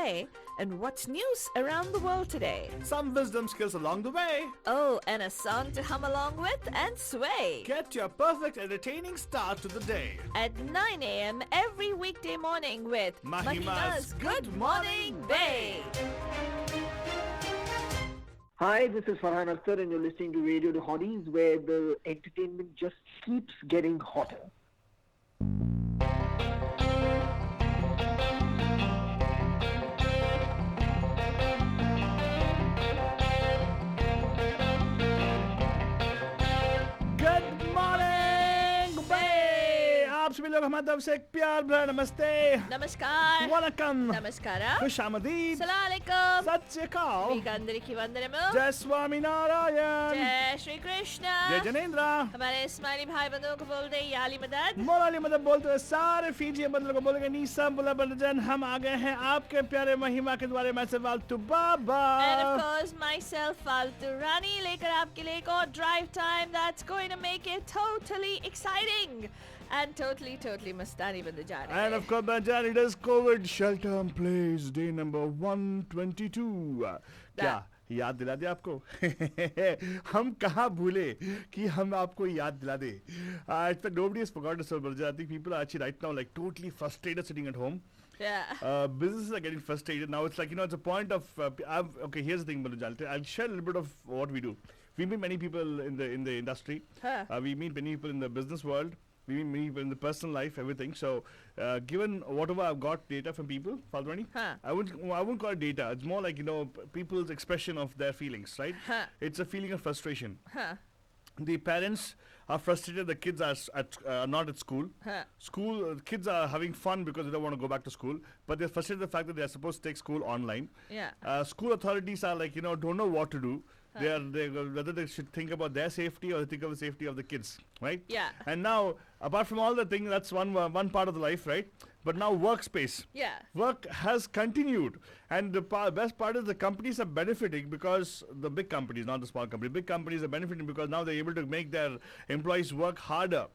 play, and what's news around the world today. Some wisdom skills along the way. Oh, and a song to hum along with and sway. Get your perfect entertaining start to the day. At 9 a.m. every weekday morning with Mahima's Good Morning Bay. Hi, this is Farhan Akhtar and you're listening to Radio The Hotties, where the entertainment just keeps getting hotter. Good morning, Bay! आप सभी लोग हमारी तरफ से एक प्यार भरा नमस्ते, Namaskar. वनकम, Namaskara. खुश आमदीद, Assalamualaikum. सत श्री अकाल, Vikandariki Vandanamu. जय स्वामी नारायण, जय श्री कृष्ण. जय जनेंद्र, हमारे इस्माइली भाई बंधुओं को बोल दे याली मदद. मोराली मदद बोलते हुए सारे फीजी बंदरों को बोलेंगे नीसा बुला बंदजन, हम आ गए हैं आपके प्यारे महिमा के द्वारे मैं से वालतू बाबा. And of course myself Faltu Rani लेकर आपके लिए एक और drive time that's going to make it totally exciting and totally मस्तानी बन जा रहे And of course, Banjan, it is COVID shelter in place, day number 122. क्या याद दिला दे आपको? हम कहाँ भूले कि हम आपको याद दिला दे. In fact, nobody has forgotten so much. I think people are actually right now like totally frustrated sitting at home. Yeah. Businesses are getting frustrated now. It's like, you know, it's a point of okay. Here's the thing, Banujan. I'll share a little bit of what we do. We meet many people in the industry. Huh. We meet many people in the business world. We meet many people in the personal life, everything. So, given whatever I've got data from people, Faldrani, Huh. I wouldn't call it data. It's more like, you know, people's expression of their feelings, right? Huh. It's a feeling of frustration. Huh. The parents are frustrated. The kids are not at school. Huh. Kids are having fun because they don't want to go back to school, but they're frustrated with the fact that they're supposed to take school online. Yeah. School authorities are like, you know, don't know what to do. Whether they should think about their safety or they think of the safety of the kids, right? Yeah. And now, apart from all the things, that's one part of the life, right? But now workspace. Yeah. Work has continued, and the best part is the companies are benefiting because the big companies, not the small companies, big companies are benefiting because now they're able to make their employees work harder.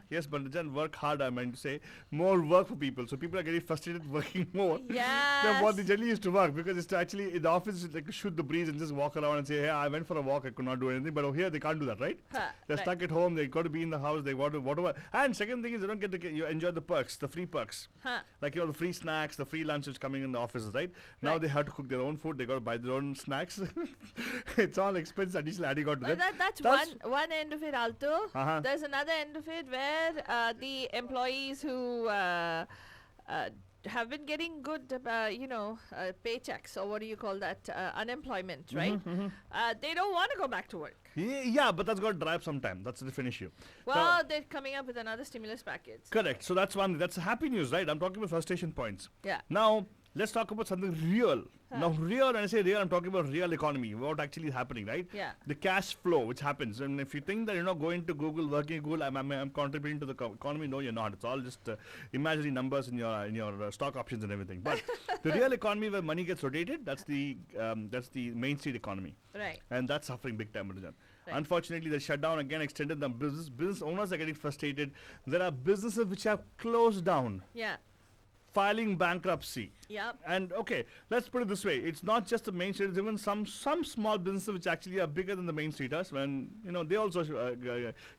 Yes, but then work harder, I meant to say. More work for people. So people are getting frustrated working more than what they generally used to work, because it's to actually, in the office, it's like to shoot the breeze and just walk around and say, hey, I went for a walk, I could not do anything. But over here, they can't do that, right? They're right. stuck at home, they've got to be in the house, they want to, whatever. And second thing is, they don't get to you enjoy the perks, the free perks. Huh. Like, you know, the free snacks, the free lunches coming in the offices, right? Now Right. they have to cook their own food, they got to buy their own snacks. It's all expense additional adding on to Well, that. that's one end of it, Alto. Uh-huh. There's another end of it where the employees who have been getting good, paychecks, or what do you call that, unemployment, right? They don't want to go back to work. Yeah, but that's got to dry up sometime. That's a different issue. Well, they're coming up with another stimulus package. Correct. So that's one. That's happy news, right? I'm talking about frustration points. Yeah. Now, let's talk about something real. Now, real, when I say real, I'm talking about real economy, what actually is happening, right? Yeah. The cash flow, which happens. And if you think that you're not going to Google, working at Google, I'm contributing to the economy, no, you're not. It's all just imaginary numbers in your stock options and everything. But the real economy where money gets rotated, that's the Main Street economy. Right. And that's suffering big time, Rajan. Right. Unfortunately, the shutdown again extended the business. Business owners are getting frustrated. There are businesses which have closed down, Yeah. filing bankruptcy. Yep. And okay, let's put it this way: it's not just the main streeters. Even some small businesses which actually are bigger than the main streeters. When they also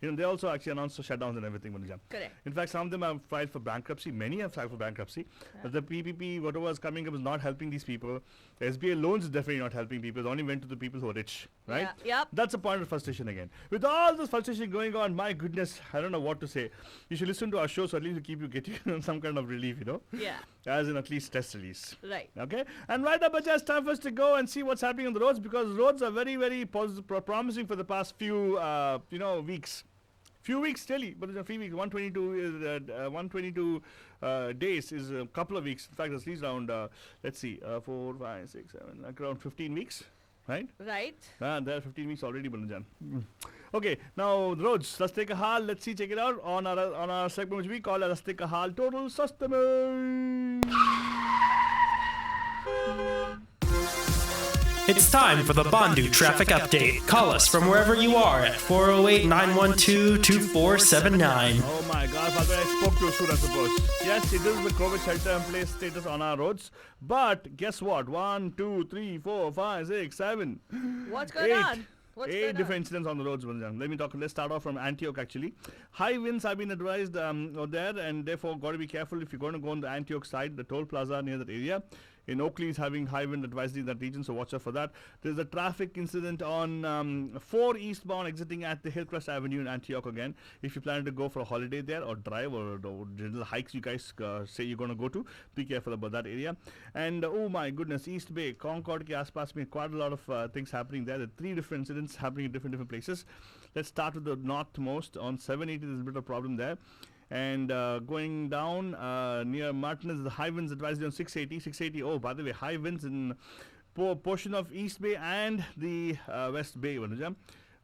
they also actually announced the shutdowns and everything. Correct. In fact, some of them have filed for bankruptcy. Many have filed for bankruptcy. Yeah. The PPP, whatever is coming up, is not helping these people. The SBA loans is definitely not helping people. It only went to the people who are rich, right? Yeah. Yep. That's a point of frustration again. With all this frustration going on, my goodness, I don't know what to say. You should listen to our show so at least to keep you getting some kind of relief, Yeah. as in at least stress release. Right. Okay, and right up, it's just time for us to go and see what's happening on the roads, because roads are very, very promising for the past few, weeks. Few weeks, really, but it's a few weeks. 122 days is a couple of weeks. In fact, it's at least around, 4, 5, 6, 7, like around 15 weeks, right? Right. There are 15 weeks already, Balanjan. Okay, now the roads. Let's take a hal. Let's see, check it out on our segment which we call Let's Take a Hal Total Sustenance. It's time for the Bandu Traffic Update. Call us from wherever you are at 408-912-2479. Oh my God. I spoke too soon, I suppose. Yes, it is the COVID shelter-in-place status on our roads. But guess what? 1, 2, 3, 4, 5, 6, 7. What's going on? What's 8 going different on? incidents on the roads, Banjan. Let's start off from Antioch actually. High winds have been advised out there, and therefore got to be careful if you're going to go on the Antioch side, the toll plaza near that area. In Oakley is having high wind advisory in that region, so watch out for that. There's a traffic incident on 4 eastbound exiting at the Hillcrest Avenue in Antioch again. If you plan to go for a holiday there or drive or little hikes you guys say you're going to go to, be careful about that area. And oh my goodness, East Bay, Concord ke aaspaas mein quite a lot of things happening there. There are 3 different incidents happening in different places. Let's start with the northmost. On 780 there's a bit of a problem there. And going down near Martinez, the high winds advisory on 680. Oh, by the way, high winds in portion of East Bay and the West Bay.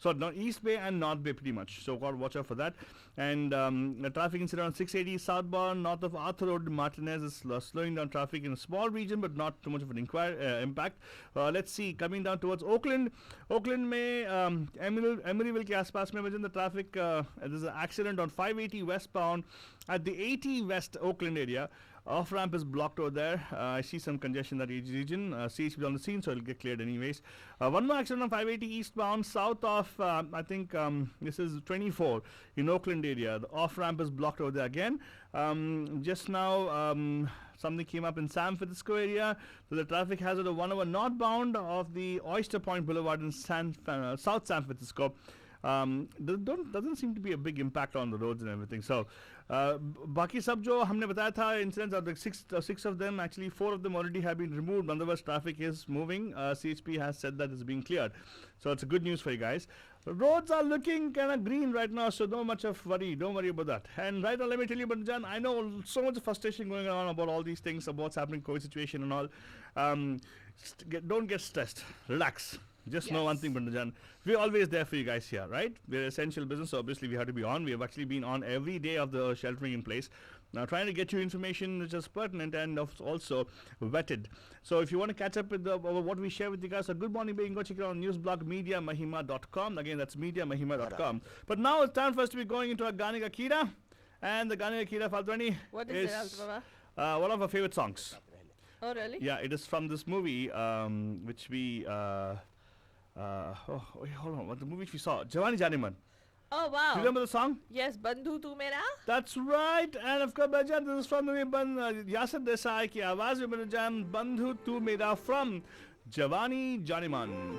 So East Bay and North Bay pretty much. So got to watch out for that. And the traffic incident on 680 southbound north of Arthur Road, Martinez is slowing down traffic in a small region, but not too much of an impact. Let's see, coming down towards Oakland. Oakland may Emeryville ke aaspaas mein the traffic. There's an accident on 580 westbound at the 80 West Oakland area. Off ramp is blocked over there. I see some congestion in that region. CHP is on the scene, so it'll get cleared anyways. One more accident on 580 eastbound, south of I think this is 24 in Oakland area. The off ramp is blocked over there again. Just now, something came up in San Francisco area. So the traffic hazard of 1 hour northbound of the Oyster Point Boulevard in South San Francisco. Doesn't seem to be a big impact on the roads and everything. So बाकी सब जो हमने बताया था incidents of the six of them, actually 4 of them already have been removed. Otherwise traffic is moving. CHP has said that it's being cleared, so it's a good news for you guys. Roads are looking kind of green right now, so don't worry about that. And right now, let me tell you, Banjan, I know so much frustration going on about all these things, about what's happening, COVID situation and all. Don't get stressed. Relax. Just know one thing, Bandajan. We're always there for you guys here, right? We're essential business, so obviously we have to be on. We have actually been on every day of the sheltering in place. Now, trying to get you information which is pertinent and also vetted. So, if you want to catch up with what we share with you guys, so good morning, you can go check it out on newsblog mediamahima.com. Again, that's mediamahima.com. But now it's time for us to be going into our Ganika Kira. And the Ganika Kira, Faltwani, What is it, Baba? one of our favorite songs. Oh, really? Yeah, it is from this movie, which we... wait, hold on. What the movie we saw? Jawani Janiman. Oh, wow. Do you remember the song? Yes, Bandhu Tu Mera. That's right. And of course, Bajan, this is from the movie Yasir Desai ki awaaz mein Bajan, Bandhu Tu Mera from Jawani Janiman.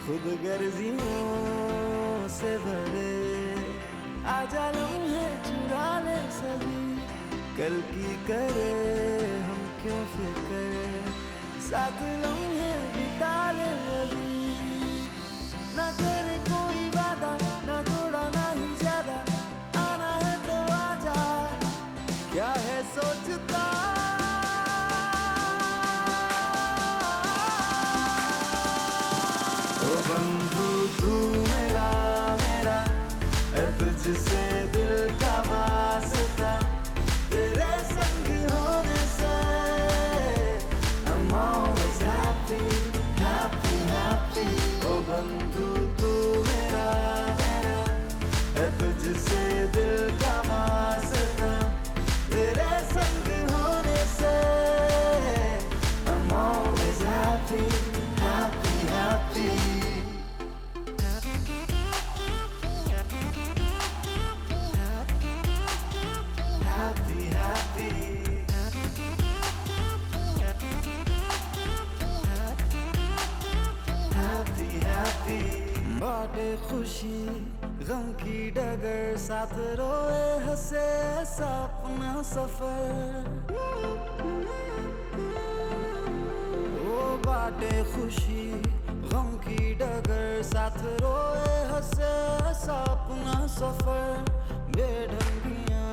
खुद गर्जियों से भरे आजा लम्हे चुरा ले सभी कल की करे हम क्यों फिक्र साथ लम्हे बिता ले अभी ना करे कोई वादा ना थोड़ा ना ही ज्यादा आना है तो आजा क्या है सोचता बंधु तू मेरा है तुझसे दिल का वास्ता तेरे संग होने से I'm always happy, happy, happy. ओ बंधु तू मेरा है तुझसे दिल का वास्ता तेरे संग होने से I'm always happy, happy, happy. बाटे खुशी गम की डगर साथ रोए हंसे सपना सफर वो बाटे खुशी गम की डगर साथ रोए हंसे सपना सफर बेढंगियां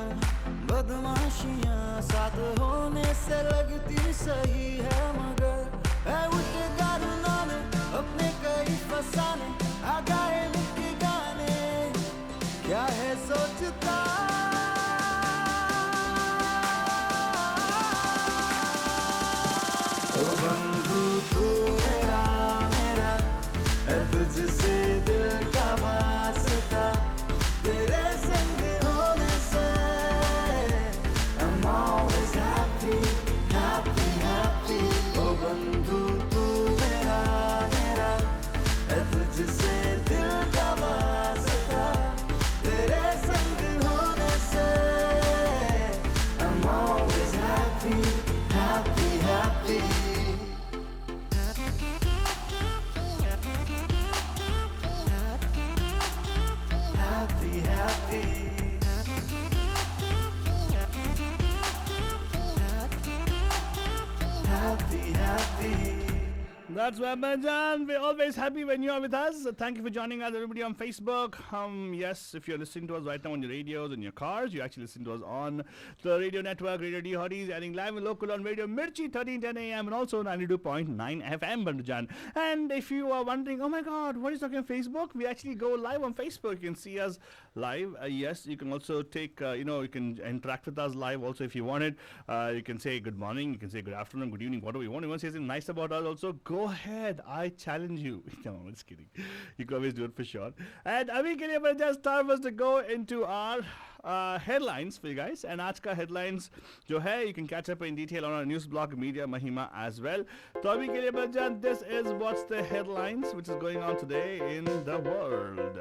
बदमाशियां साथ होने से लगती सही है मगर है उठे गाना में अपने कई फसाने आगाए मुक्ति गाने क्या है सोचता That's why, Marjan. We're always happy when you are with us. Thank you for joining us, everybody on Facebook. Yes, if you're listening to us right now on your radios, in your cars, you actually listen to us on the radio network, Radio D Hotties, adding live and local on Radio Mirchi, 1310 AM, and also 92.9 FM, Marjan. And if you are wondering, oh my God, what is talking on Facebook? We actually go live on Facebook. You can see us live. Yes, you can also take, you can interact with us live also if you want it. You can say good morning, you can say good afternoon, good evening, whatever you want. You want to say something nice about us also, go ahead. I challenge you. No, I'm just kidding. You can always do it for sure. And अभी के लिए मैं just time was to go into our headlines for you guys. And आज का headlines जो है, you can catch up in detail on our news blog Media Mahima as well. तो अभी के लिए मैं this is what's the headlines which is going on today in the world.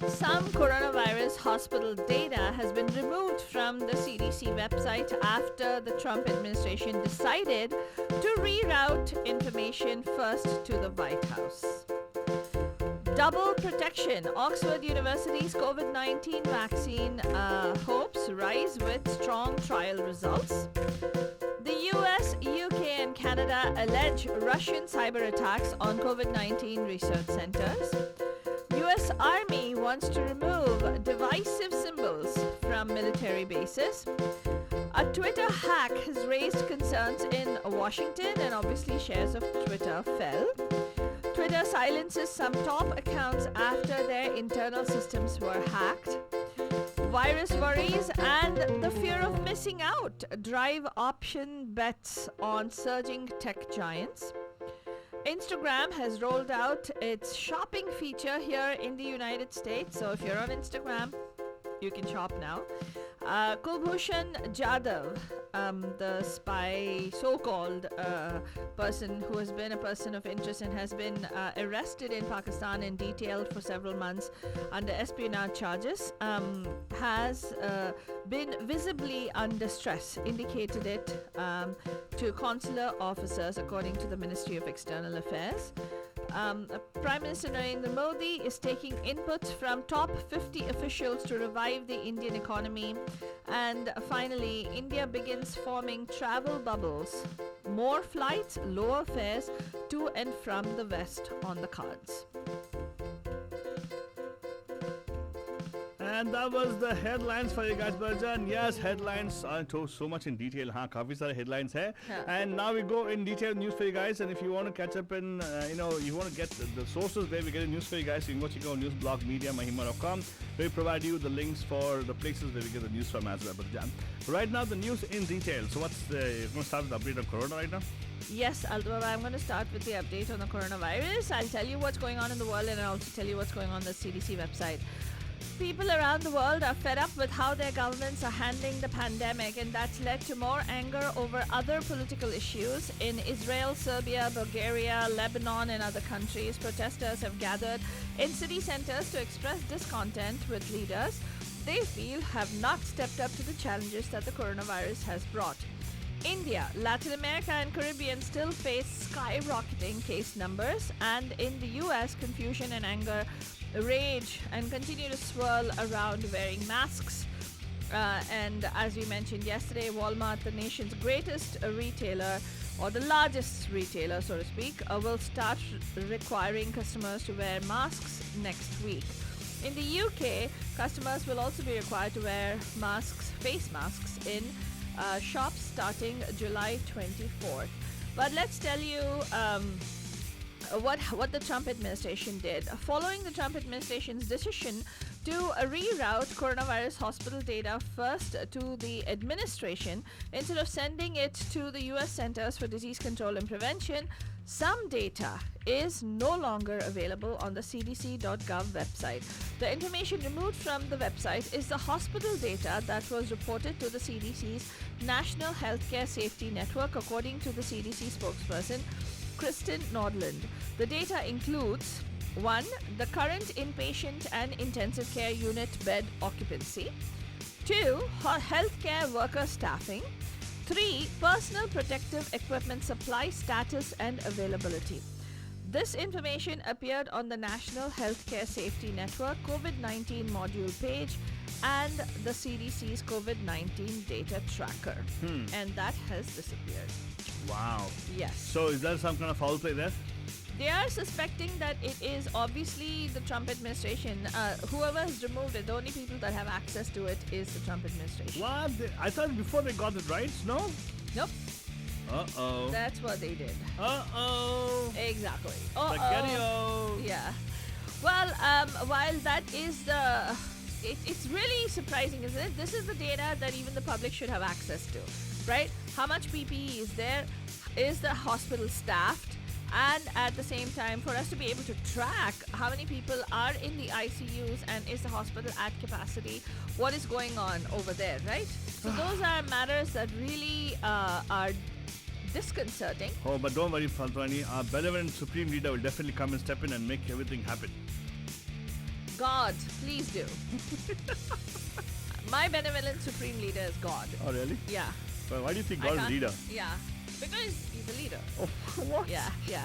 Some coronavirus hospital data has been removed from the CDC website after the Trump administration decided to reroute information first to the White House. Double protection. Oxford University's COVID-19 vaccine hopes rise with strong trial results. The US, UK and Canada allege Russian cyber attacks on COVID-19 research centers. US Army wants to remove divisive symbols from military bases. A Twitter hack has raised concerns in Washington, and obviously shares of Twitter fell. Twitter silences some top accounts after their internal systems were hacked. Virus worries and the fear of missing out drive option bets on surging tech giants. Instagram has rolled out its shopping feature here in the United States. So if you're on Instagram, you can shop now. Kulbhushan Jadhav, the spy, so-called person who has been a person of interest and has been arrested in Pakistan and detailed for several months under espionage charges, has been visibly under stress, indicated it to consular officers, according to the Ministry of External Affairs. Prime Minister Narendra Modi is taking inputs from top 50 officials to revive the Indian economy. And finally, India begins forming travel bubbles. More flights, lower fares to and from the West on the cards. And that was the headlines for you guys, Barjan. Yes, headlines are so much in detail. हाँ, काफी सारे headlines है. And now we go in detail news for you guys. And if you want to catch up in, you want to get the sources where we get the news for you guys, you can go check out news blog mediamahima.com. We provide you the links for the places where we get the news from as well, Barjan. Right now, the news in detail. So you're going to start with the update on Corona right now? Yes, Aldaba, I'm going to start with the update on the coronavirus. I'll tell you what's going on in the world, and I'll also tell you what's going on the CDC website. People around the world are fed up with how their governments are handling the pandemic, and that's led to more anger over other political issues. In Israel, Serbia, Bulgaria, Lebanon, and other countries, protesters have gathered in city centers to express discontent with leaders they feel have not stepped up to the challenges that the coronavirus has brought. India, Latin America, and Caribbean still face skyrocketing case numbers, and in the US, confusion and anger rage and continue to swirl around wearing masks. And as we mentioned yesterday, Walmart, the nation's greatest retailer, or the largest retailer, so to speak, will start requiring customers to wear masks next week. In the UK, customers will also be required to wear face masks in shops starting July 24th. But let's tell you what the Trump administration did. Following the Trump administration's decision to reroute coronavirus hospital data first to the administration instead of sending it to the US Centers for Disease Control and Prevention, some data is no longer available on the cdc.gov website. The information removed from the website is the hospital data that was reported to the CDC's National Healthcare Safety Network, according to the CDC spokesperson Kristen Nordland. The data includes 1. The current inpatient and intensive care unit bed occupancy. 2. Healthcare worker staffing. 3. Personal protective equipment supply status and availability. This information appeared on the National Healthcare Safety Network COVID-19 module page and the CDC's COVID-19 data tracker. And that has disappeared. Wow. Yes. So is there some kind of foul play there? They are suspecting that it is obviously the Trump administration. Whoever has removed it, the only people that have access to it is the Trump administration. What? I thought before they got the rights, no? Nope. Uh-oh. That's what they did. Uh-oh. Exactly. Spaghetti-o. Yeah. Well, while that is the... it's really surprising, isn't it? This is the data that even the public should have access to, right? How much PPE is there? Is the hospital staffed? And at the same time, for us to be able to track how many people are in the ICUs and is the hospital at capacity, what is going on over there, right? So those are matters that really are disconcerting. Oh, but don't worry, Faltwani. Our benevolent Supreme Leader will definitely come and step in and make everything happen. God, please do. My benevolent Supreme Leader is God. Oh, really? Yeah. Well, why do you think I God is can't- leader? Yeah. Because he's a leader. Oh, what? Yeah, yeah.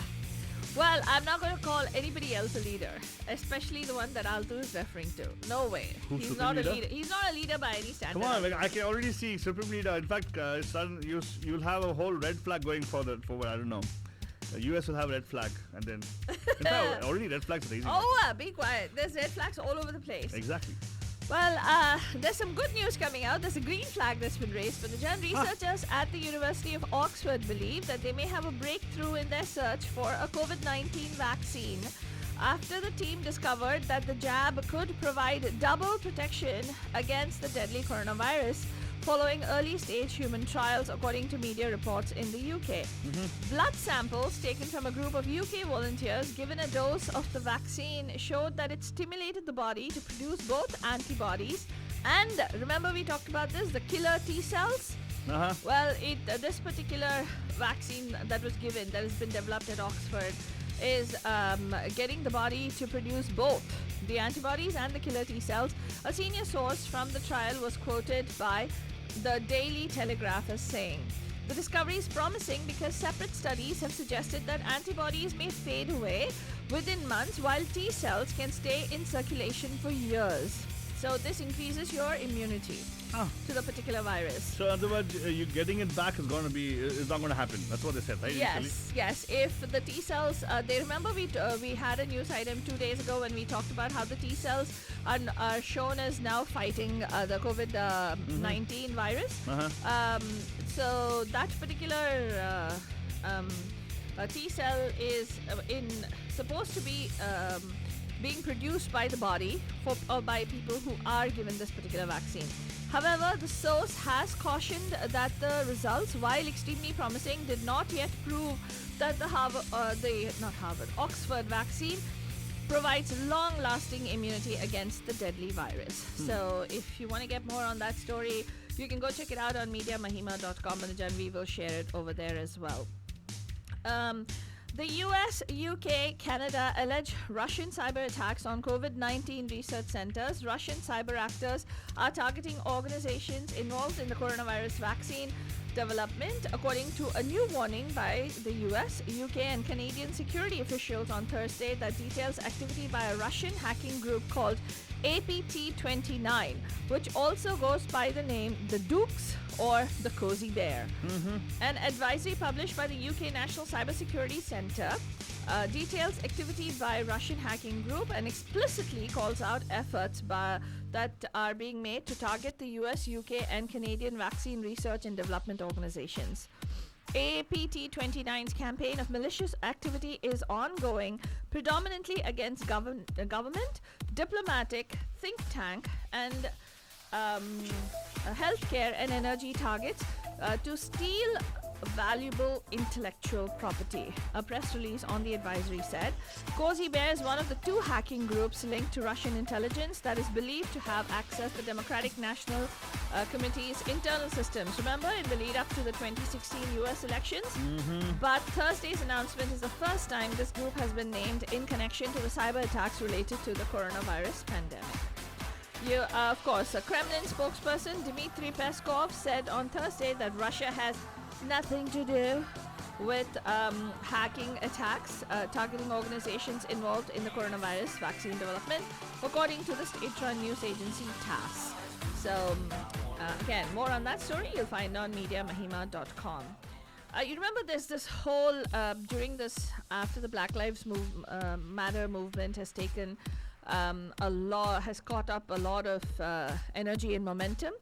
Well, I'm not going to call anybody else a leader, especially the one that Altu is referring to. No way. Who's He's Supreme not Leader? a leader. He's not a leader by any standard. Come on, like, I can already see Supreme Leader. In fact, you'll have a whole red flag going forward. I don't know. The US will have a red flag, and then in fact, already red flags are easy. Oh, be quiet. There's red flags all over the place. Exactly. Well, there's some good news coming out. There's a green flag that's been raised. But the researchers at the University of Oxford believe that they may have a breakthrough in their search for a COVID-19 vaccine after the team discovered that the jab could provide double protection against the deadly coronavirus following early-stage human trials, according to media reports in the UK. Blood samples taken from a group of UK volunteers given a dose of the vaccine showed that it stimulated the body to produce both antibodies and, remember we talked about this, the killer T cells? Uh-huh. Well, this particular vaccine that was given, that has been developed at Oxford, is getting the body to produce both the antibodies and the killer T cells. A senior source from the trial was quoted by the Daily Telegraph as saying, "The discovery is promising because separate studies have suggested that antibodies may fade away within months while T cells can stay in circulation for years. So this increases your immunity to the particular virus." So, in other words, you getting it back is not going to happen. That's what they said, right? initially? Yes. If the T cells, they remember we had a news item 2 days ago when we talked about how the T cells are shown as now fighting the COVID-19 virus. Uh-huh. So that particular T cell is supposed to be being produced by the body or by people who are given this particular vaccine. However, the source has cautioned that the results, while extremely promising, did not yet prove that the Oxford vaccine provides long-lasting immunity against the deadly virus. So if you want to get more on that story, you can go check it out on mediamahima.com, and Janvi will share it over there as well. The US, UK, Canada allege Russian cyber attacks on COVID-19 research centers. Russian cyber actors are targeting organizations involved in the coronavirus vaccine development, according to a new warning by the US, UK, and Canadian security officials on Thursday that details activity by a Russian hacking group called APT29, which also goes by the name the Dukes or the Cozy Bear. An advisory published by the UK National Cybersecurity Centre details activity by Russian hacking group and explicitly calls out efforts that are being made to target the US, UK, and Canadian vaccine research and development organizations. APT29's campaign of malicious activity is ongoing, predominantly against government, diplomatic, think tank, and healthcare and energy targets to steal valuable intellectual property. A press release on the advisory said, Cozy Bear is one of the 2 hacking groups linked to Russian intelligence that is believed to have accessed the Democratic National Committee's internal systems. Remember, in the lead up to the 2016 US elections? But Thursday's announcement is the first time this group has been named in connection to the cyber attacks related to the coronavirus pandemic. Of course, a Kremlin spokesperson, Dmitry Peskov, said on Thursday that Russia has nothing to do with hacking attacks targeting organizations involved in the coronavirus vaccine development, according to the state-run news agency TASS. So, again, more on that story you'll find on mediamahima.com. You remember there's this whole during this after the Black Lives Matter movement has taken has caught up a lot of energy and momentum.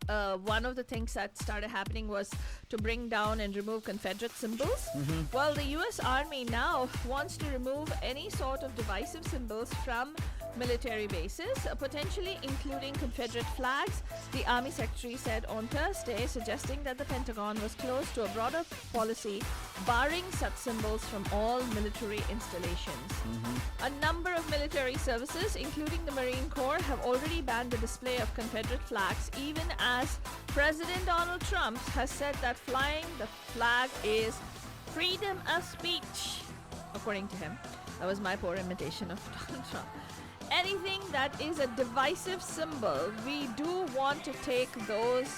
One of the things that started happening was to bring down and remove Confederate symbols. Well, the U.S. Army now wants to remove any sort of divisive symbols from military bases, potentially including Confederate flags, the Army Secretary said on Thursday, suggesting that the Pentagon was close to a broader policy barring such symbols from all military installations. A number of military services, including the Marine Corps, have already banned the display of Confederate flags, even as President Donald Trump has said that flying the flag is freedom of speech, according to him. That was my poor imitation of Donald Trump. Anything that is a divisive symbol, we do want to take those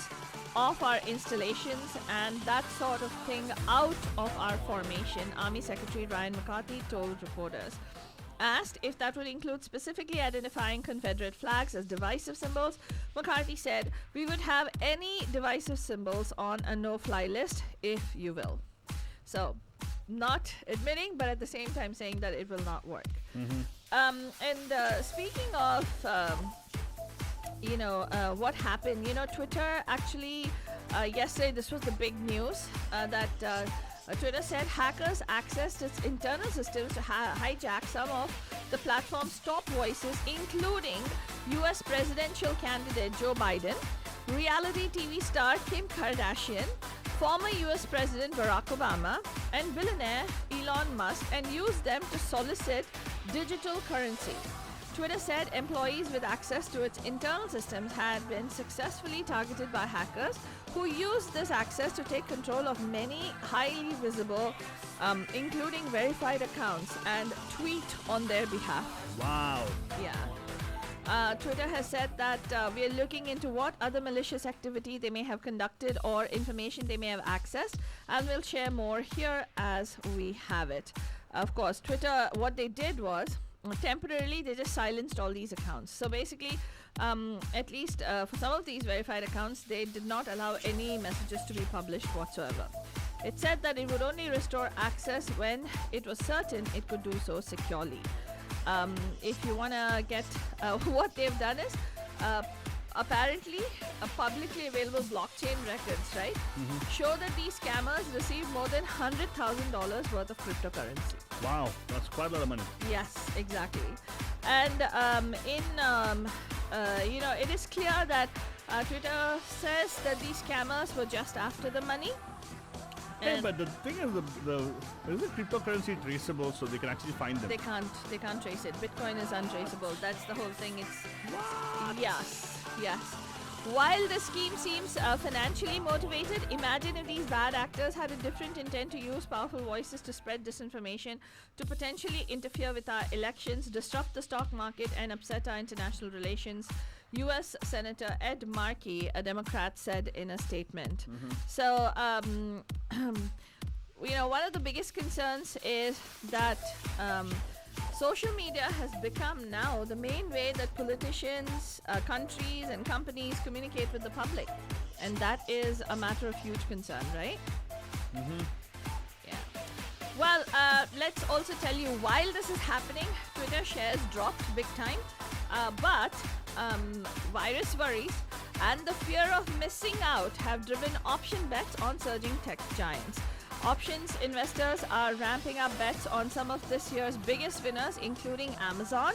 off our installations and that sort of thing out of our formation, Army Secretary Ryan McCarthy told reporters. Asked if that would include specifically identifying Confederate flags as divisive symbols, McCarthy said, "We would have any divisive symbols on a no-fly list, if you will." So, not admitting, but at the same time saying that it will not work. Speaking of, what happened, Twitter actually, yesterday, this was the big news, that Twitter said hackers accessed its internal systems to hijack some of the platform's top voices, including U.S. presidential candidate Joe Biden, reality TV star Kim Kardashian, former US President Barack Obama, and billionaire Elon Musk, and used them to solicit digital currency. Twitter said employees with access to its internal systems had been successfully targeted by hackers who used this access to take control of many highly visible, including verified accounts, and tweet on their behalf. Wow. Yeah. Twitter has said that we are looking into what other malicious activity they may have conducted or information they may have accessed, and we'll share more here as we have it. Of course, Twitter, what they did was temporarily they just silenced all these accounts. So basically, at least for some of these verified accounts, they did not allow any messages to be published whatsoever. It said that it would only restore access when it was certain it could do so securely. If you want to get what they've done is apparently a publicly available blockchain records, right? Show that these scammers received more than $100,000 worth of cryptocurrency. Wow, that's quite a lot of money. Yes, exactly. And it is clear that Twitter says that these scammers were just after the money. Hey, but the thing is, is the cryptocurrency traceable so they can actually find them? They can't trace it. Bitcoin is untraceable. That's the whole thing. Yes. While the scheme seems financially motivated, imagine if these bad actors had a different intent to use powerful voices to spread disinformation, to potentially interfere with our elections, disrupt the stock market, and upset our international relations. U.S. Senator Ed Markey, a Democrat, said in a statement. So, one of the biggest concerns is that social media has become now the main way that politicians, countries, and companies communicate with the public. And that is a matter of huge concern, right? Yeah. Well, let's also tell you, while this is happening, Twitter shares dropped big time. But virus worries and the fear of missing out have driven option bets on surging tech giants. Options investors are ramping up bets on some of this year's biggest winners, including Amazon,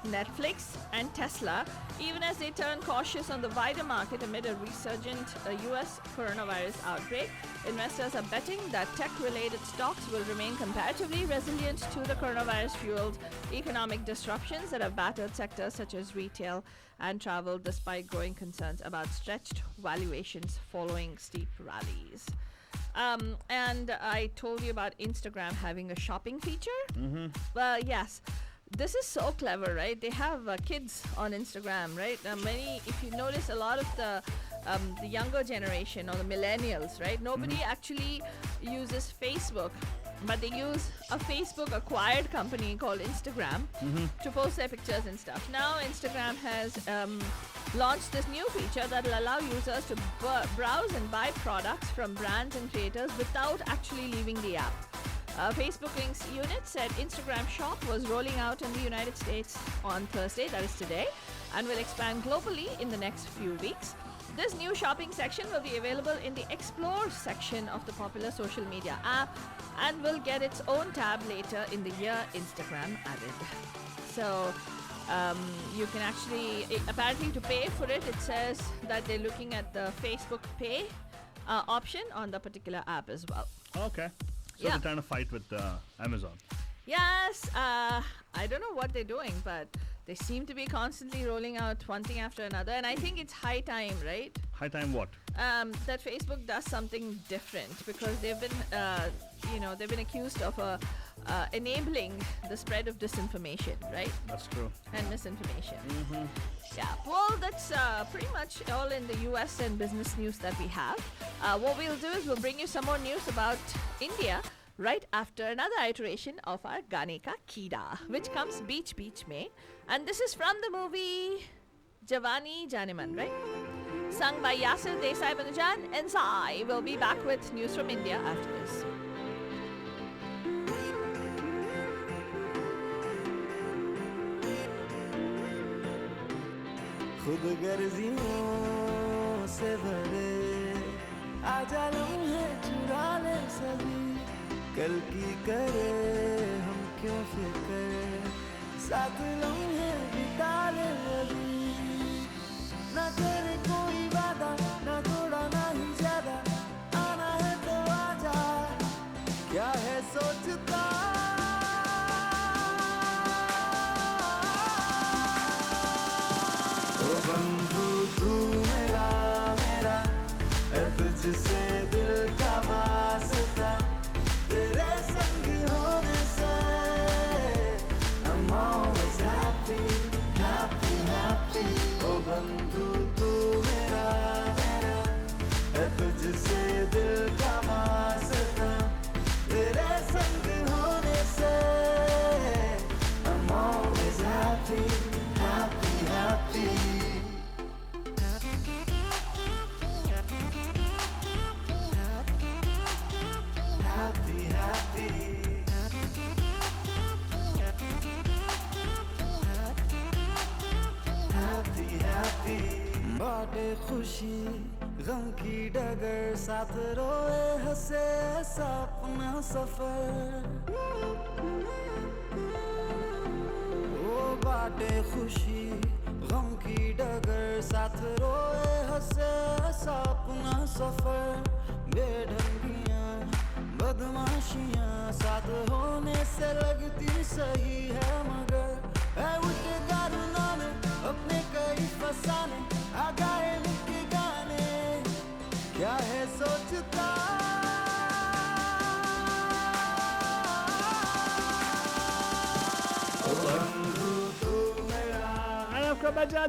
Netflix, and Tesla, even as they turn cautious on the wider market amid a resurgent U.S. coronavirus outbreak. Investors are betting that tech-related stocks will remain comparatively resilient to the coronavirus-fueled economic disruptions that have battered sectors such as retail and travel, despite growing concerns about stretched valuations following steep rallies. And I told you about Instagram having a shopping feature. Well, yes. This is so clever, right? They have kids on Instagram, right? If you notice, a lot of the younger generation or the millennials, right? Nobody actually uses Facebook, but they use a Facebook-acquired company called Instagram to post their pictures and stuff. Now, Instagram has launched this new feature that will allow users to browse and buy products from brands and creators without actually leaving the app. Facebook Inc.'s unit said Instagram Shop was rolling out in the United States on Thursday, that is today, and will expand globally in the next few weeks. This new shopping section will be available in the Explore section of the popular social media app and will get its own tab later in the year, Instagram added. So you can actually, apparently to pay for it, it says that they're looking at the Facebook Pay option on the particular app as well. Okay. So Yeah. they're trying to fight with Amazon. Yes, I don't know what they're doing, but they seem to be constantly rolling out one thing after another, and I think it's high time, right? High time what? That Facebook does something different because they've been, they've been accused of enabling the spread of disinformation, right? That's true. And misinformation. Yeah, well, that's pretty much all in the US and business news that we have. What we'll do is we'll bring you some more news about India right after another iteration of our Gaane Ka Keeda, which comes Beach Beach Mein. And this is from the movie Jawani Janeman, right? Sung by Yasir Desai Banujan and Sai. We'll be back with news from India after this. खुद गर्जियों से भरे आजा लम्हे चुरा ले सभी कल की करे हम क्यों फिक्र साथ लम्हे बिता ले अभी ना करे कोई वादा ना थोड़ा ना ही ज्यादा आना है तो आजा क्या है सोचता बंधु तू मेरा मेरा है तुझसे दिल का वास्ता तेरे संग होने से I'm always happy, happy, happy ओ बंधु तू मेरा मेरा है तुझसे दिल का वास्ता तेरे संग होने से I'm always happy, happy, happy बाटे खुशी गम की डगर साथ रोए हंसे सपना सफर ओ बाटे खुशी गम की डगर साथ रोए हंसे सपना सफर बेढंगियां बदमाशियां साथ होने से लगती सही है मगर है उल्टे कानूनों ने अपने कई फसाने आ गाए उनके गाने क्या है सोचता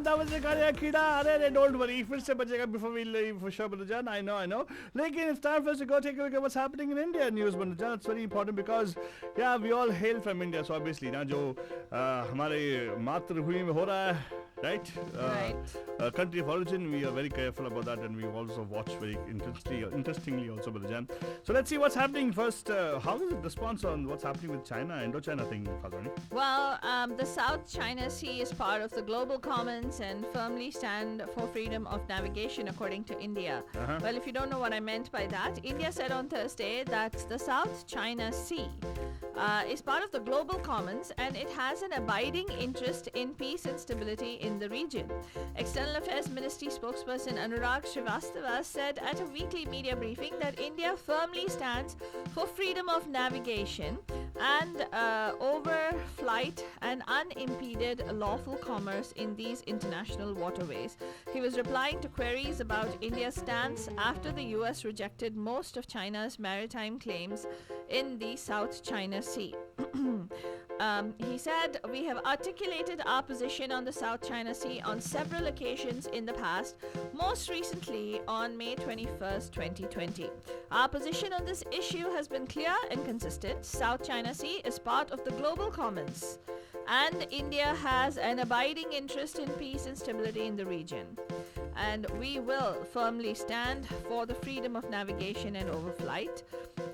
That was the Gaane Ka Keeda. Arey, don't worry. फिर से बजेगा before we leave for sure, Banujan. I know. लेकिन it's time for us to go take a look at what's happening in India news, Banujan. It's very important because, yeah, we all hail from India. So obviously, ना जो हमारे मातृभूमि में हो रहा है, right? Right. Country of origin, we are very careful about that, and we also watch very interestingly also, Banujan. So let's see what's happening first. How is the response on what's happening with China, Indochina thing, Fazani? Well, the South China Sea is part of the global commons and firmly stand for freedom of navigation, according to India. Well, if you don't know what I meant by that, India said on Thursday that the South China Sea is part of the global commons and it has an abiding interest in peace and stability in the region. External Affairs Ministry spokesperson Anurag Srivastava said at a weekly media briefing that India firmly stands for freedom of navigation and overflight and unimpeded lawful commerce in these international waterways. He was replying to queries about India's stance after the US rejected most of China's maritime claims in the South China Sea. He said, "We have articulated our position on the South China Sea on several occasions in the past, most recently on May 21st, 2020. Our position on this issue has been clear and consistent. South China Sea is part of the global commons. And India has an abiding interest in peace and stability in the region. And we will firmly stand for the freedom of navigation and overflight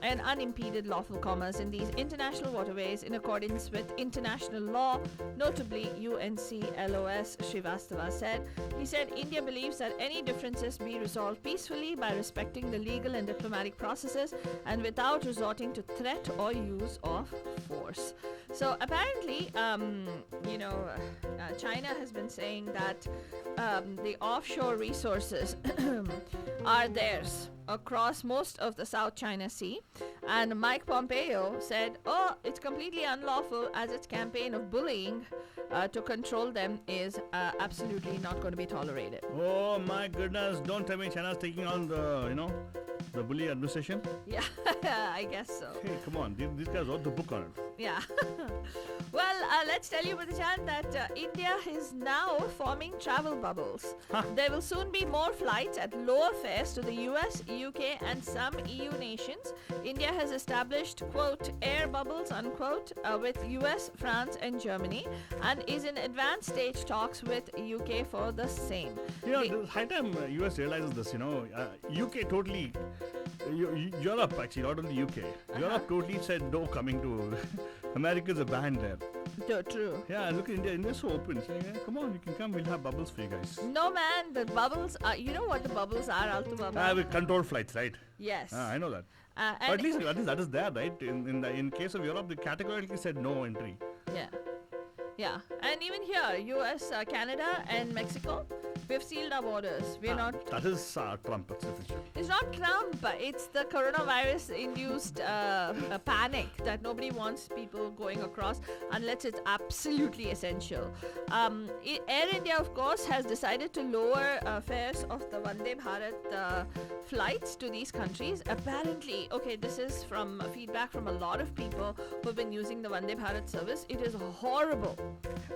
and unimpeded lawful commerce in these international waterways in accordance with international law, notably UNCLOS, Srivastava said. He said India believes that any differences be resolved peacefully by respecting the legal and diplomatic processes and without resorting to threat or use of force. So apparently, China has been saying that the offshore resources are theirs across most of the South China Sea. And Mike Pompeo said, it's completely unlawful as its campaign of bullying to control them is absolutely not going to be tolerated. Oh my goodness! Don't tell me China's taking on the bully administration. Yeah, I guess so. Hey, come on! These guys wrote the book on it. Yeah. Well, let's tell you, Buddhachan, that India is now forming travel bubbles. Huh. There will soon be more flights at lower fares to the US, UK, and some EU nations. India has established, quote, air bubbles, unquote, with US, France, and Germany, and is in advanced stage talks with UK for the same. It's high time US realizes this. UK totally. Europe actually, not only UK. Europe totally said no coming to. America's a banned there. True. Yeah, look at India. India's so open. Saying, come on, you can come. We'll have bubbles for you guys. No, man, the bubbles are. You know what the bubbles are, Altu Baba? With control flights, right? Yes. I know that. And But at least that is there, right? In case of Europe, they categorically said no entry. Yeah. And even here, US, Canada, and Mexico, we've sealed our borders. We're not. That is Trump. That's official. It's not Trump. It's the coronavirus-induced panic that nobody wants people going across unless it's absolutely essential. Air India, of course, has decided to lower fares of the Vande Bharat flights to these countries. Apparently, this is from feedback from a lot of people who've been using the Vande Bharat service. It is horrible.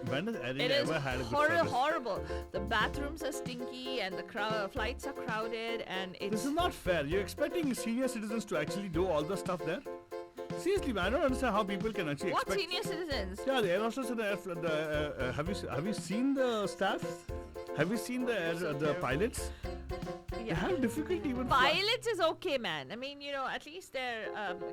When has Air It India is ever had a good service? horrible. The bathrooms are stinky and the flights are crowded, and it's. This is not fair. You're expecting senior citizens to actually do all the stuff there? Seriously, man, I don't understand how people can actually What expect. senior citizens? Yeah, the air hostess and have you seen the staff? Have you seen the pilots? They have difficulty even Pilots is okay, man. I mean, at least their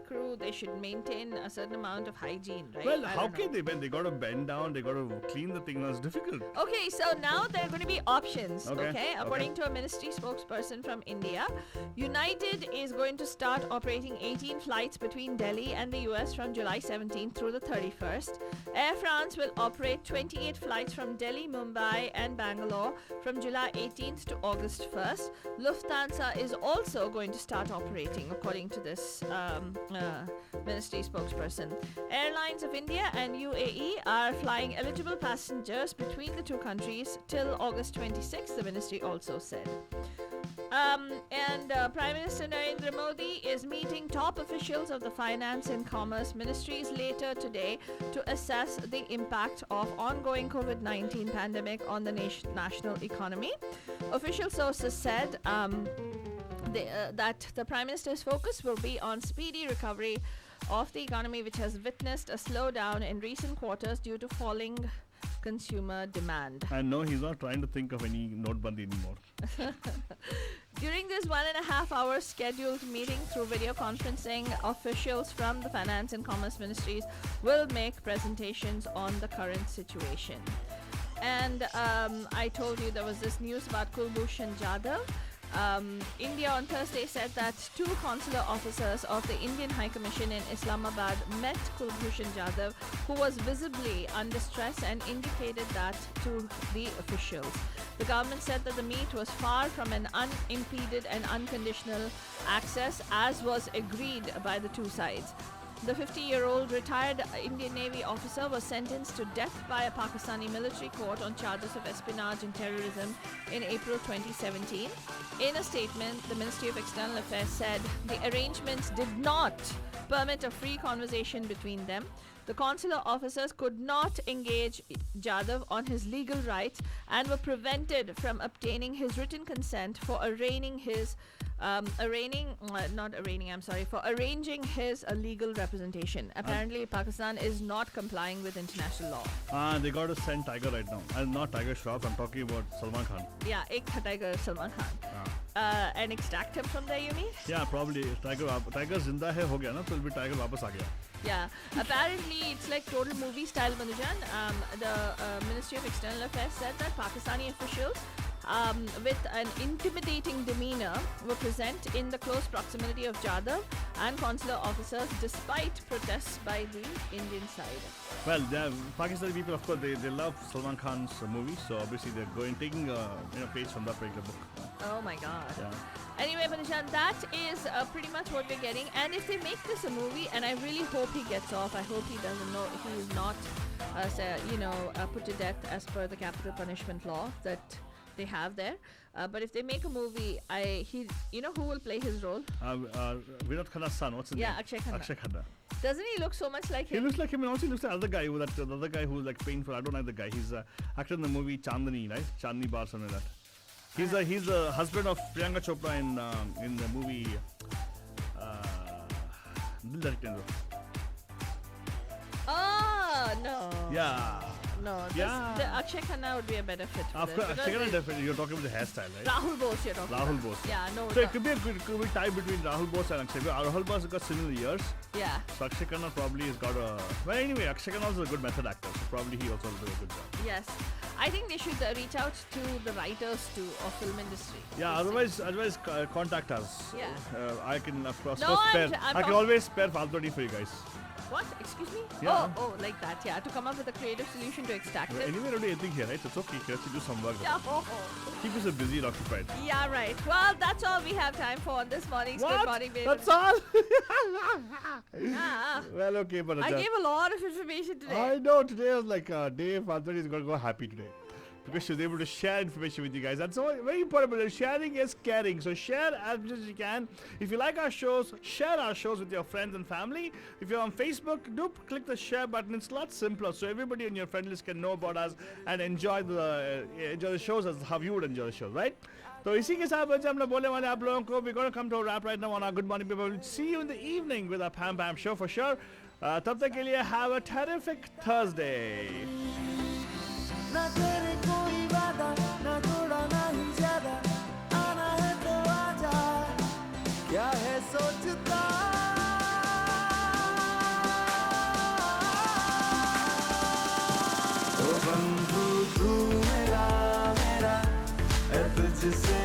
crew, they should maintain a certain amount of hygiene, right? Well, I how don't know. can they bend? They got to bend down. They got to clean the thing. That's difficult. Okay, so now there are going to be options, Okay, okay? According to a ministry spokesperson from India, United is going to start operating 18 flights between Delhi and the US from July 17th through the 31st. Air France will operate 28 flights from Delhi, Mumbai, and Bangalore from July 18th to August 1st. Lufthansa is also going to start operating, according to this ministry spokesperson. Airlines of India and UAE are flying eligible passengers between the two countries till August 26th, the ministry also said. Prime Minister Narendra Modi is meeting top officials of the Finance and Commerce Ministries later today to assess the impact of ongoing COVID-19 pandemic on the national economy. Official sources said that the Prime Minister's focus will be on speedy recovery of the economy, which has witnessed a slowdown in recent quarters due to falling consumer demand. And no, he's not trying to think of any notebandi anymore. During this 1.5 hour scheduled meeting through video conferencing, officials from the Finance and Commerce Ministries will make presentations on the current situation. And I told you there was this news about Kulbhushan Jadhav. India on Thursday said that two consular officers of the Indian High Commission in Islamabad met Kulbhushan Jadhav, who was visibly under stress, and indicated that to the officials. The government said that the meet was far from an unimpeded and unconditional access, as was agreed by the two sides. The 50-year-old retired Indian Navy officer was sentenced to death by a Pakistani military court on charges of espionage and terrorism in April 2017. In a statement, the Ministry of External Affairs said the arrangements did not permit a free conversation between them. the consular officers could not engage Jadhav on his legal rights and were prevented from obtaining his written consent for arranging his arranging his legal representation. Apparently, Pakistan is not complying with international law. They got to send Tiger right now. And not Tiger Shroff, I'm talking about Salman Khan. Yeah, ek tha Tiger Salman Khan. And extract him from there, you mean? Yeah, probably. Tiger zinda hai ho gaya na, so it'll be Tiger wapas aa gaya. Yeah, apparently it's like total movie style, Manujan. The Ministry of External Affairs said that Pakistani officials with an intimidating demeanor were present in the close proximity of Jadhav and consular officers despite protests by the Indian side. Well, Pakistani people, of course, they love Salman Khan's movies, so obviously they're taking page from that particular book. Oh my God. Yeah. Anyway, Manishan, that is pretty much what we're getting. And if they make this a movie, and I really hope he gets off, I hope he doesn't know, he is not, put to death as per the capital punishment law that they have there. But if they make a movie, who will play his role? Vinod Khanna's son, what's his name? Yeah, Akshay Khanna. Akshay Khanna. Doesn't he look so much like He him? looks like him, and also he looks like the other guy who's like painful. I don't like the guy. He's acted in the movie Chandni, right? Chandni Bar, something like that. He's the husband of Priyanka Chopra in the movie Dil Dhadkne Do. Oh, no. Yeah. No, Yeah. the Akshay Khanna would be a better fit for Of this. course, because Akshay Khanna it- definitely. You're talking about the hairstyle, right? Rahul Bose you're talking Rahul about. Bose. Yeah, no. So it could be a tie between Rahul Bose and Akshay. Rahul Bose has got similar years. Yeah. So Akshay Khanna probably has got a... Well, anyway, Akshay Khanna is a good method actor. So probably he also will do a good job. Yes. I think they should reach out to the writers too of film industry. Yeah, otherwise contact us. Yeah. I can, of course, No, spare. I'm I can talk- always spare Faltoni for you guys. What? Excuse me? Yeah. Oh, like that. Yeah, to come up with a creative solution to extract it. Anyway, don't do anything here, right? It's okay. You can actually do some work. Yeah. Keep us busy and occupied. Yeah, right. Well, that's all we have time for on this morning's Good Morning Baby. That's all? Yeah. Well, okay, but... I gave a lot of information today. I know, today was like Dave Faltoni is going to go happy today. Because she was able to share information with you guys. That's so very important. But sharing is caring. So share as much as you can. If you like our shows, share our shows with your friends and family. If you're on Facebook, do click the share button. It's a lot simpler. So everybody on your friend list can know about us and enjoy the shows as how you would enjoy the shows, right? So इसी के साथ बच्चे हम लोग बोलने वाले आप लोगों को we're going to come to a wrap right now on our Good Morning People. We'll see you in the evening with our Pam Pam show for sure. तब तक के लिए have a terrific Thursday. ना तेरे कोई वादा ना थोड़ा ना ही ज्यादा आना है तो आजा क्या है सोचता ओ बंधु तू मेरा है तुझसे